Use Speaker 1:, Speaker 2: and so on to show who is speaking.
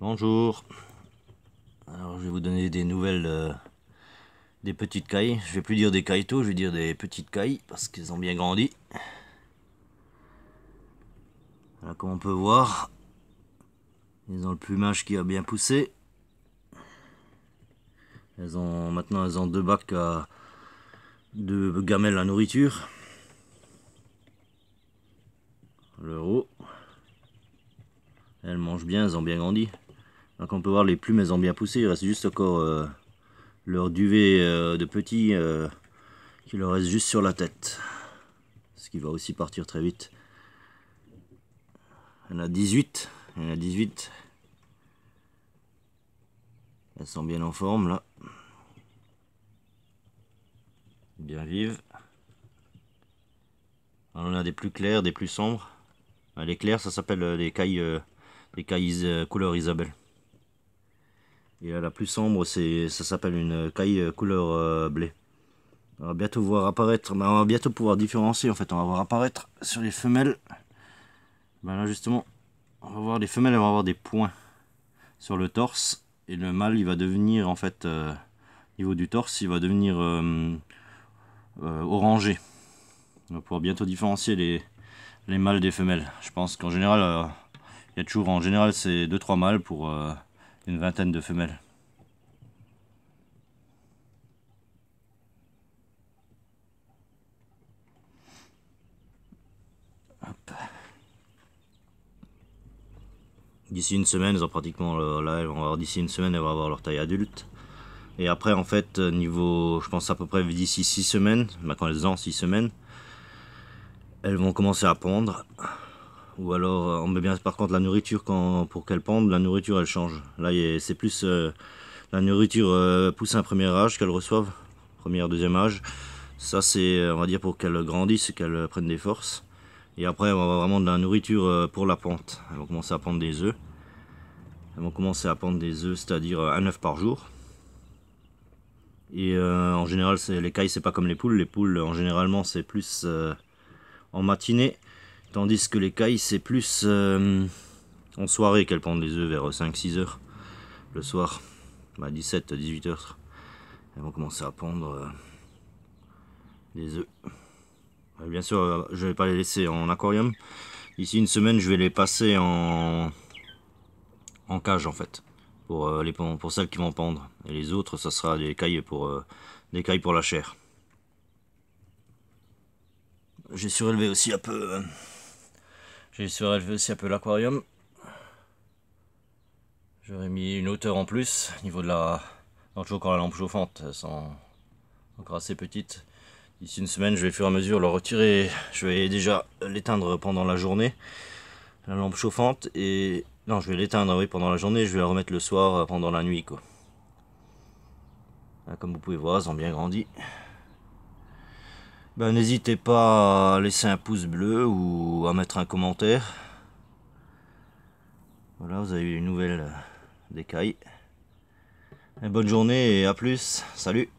Speaker 1: Bonjour, alors je vais vous donner des nouvelles des petites cailles. Je vais plus dire des cailletos, je vais dire des petites cailles parce qu'elles ont bien grandi. Voilà, comme on peut voir, ils ont le plumage qui a bien poussé. Maintenant elles ont deux bacs de gamelles à nourriture. Le haut, elles mangent bien, elles ont bien grandi. Donc on peut voir les plumes, elles ont bien poussé. Il reste juste encore leur duvet de petits qui leur reste juste sur la tête, ce qui va aussi partir très vite. Il y en a 18. Il y en a 18. Elles sont bien en forme là. Bien vives. Alors, on a des plus clairs, des plus sombres. Les clairs, ça s'appelle les cailles couleur Isabelle. Et la plus sombre, ça s'appelle une caille couleur blé. On va bientôt voir apparaître, on va bientôt pouvoir différencier en fait. On va voir apparaître sur les femelles. Là justement, on va voir les femelles, elles vont avoir des points sur le torse. Et le mâle, il va devenir en fait, au niveau du torse, il va devenir orangé. On va pouvoir bientôt différencier les mâles des femelles. Je pense qu'en général, il y a toujours, en général, c'est 2-3 mâles pour une vingtaine de femelles. D'ici une semaine, elles ont pratiquement, là, d'ici une semaine, elles vont avoir leur taille adulte. Et après, en fait, niveau, je pense à peu près d'ici 6 semaines, quand elles ont 6 semaines, elles vont commencer à pondre. Ou alors, on met bien par contre la nourriture, pour qu'elles pondent, la nourriture elle change. Là, c'est plus la nourriture poussin premier âge qu'elles reçoivent, première, deuxième âge. Ça, c'est, on va dire, pour qu'elles grandissent et qu'elles prennent des forces. Et après, on va avoir vraiment de la nourriture pour la ponte. Elles vont commencer à pondre des œufs. Elles vont commencer à pondre des œufs, c'est-à-dire un œuf par jour. Et en général, les cailles, c'est pas comme les poules. Les poules, en généralement, c'est plus en matinée. Tandis que les cailles, c'est plus en soirée qu'elles pondent les œufs, vers 5-6 heures le soir. 17-18 heures. Elles vont commencer à pondre les œufs. Bien sûr, je vais pas les laisser en aquarium. D'ici une semaine, je vais les passer en cage en fait, pour celles qui vont pondre. Et les autres, ça sera des cailles pour la chair. J'ai surélevé aussi un peu. J'ai surélevé aussi un peu l'aquarium. J'aurais mis une hauteur en plus au niveau de la. Donc, toujours quand la lampe chauffante, elles sont encore assez petites. D'ici une semaine, je vais au fur et à mesure le retirer. Je vais déjà l'éteindre pendant la journée, la lampe chauffante, et non, je vais l'éteindre oui, pendant la journée. Je vais la remettre le soir pendant la nuit quoi. Là, comme vous pouvez voir, elles ont bien grandi. N'hésitez pas à laisser un pouce bleu ou à mettre un commentaire. Voilà, vous avez eu une nouvelle des cailles. Bonne journée et à plus. Salut.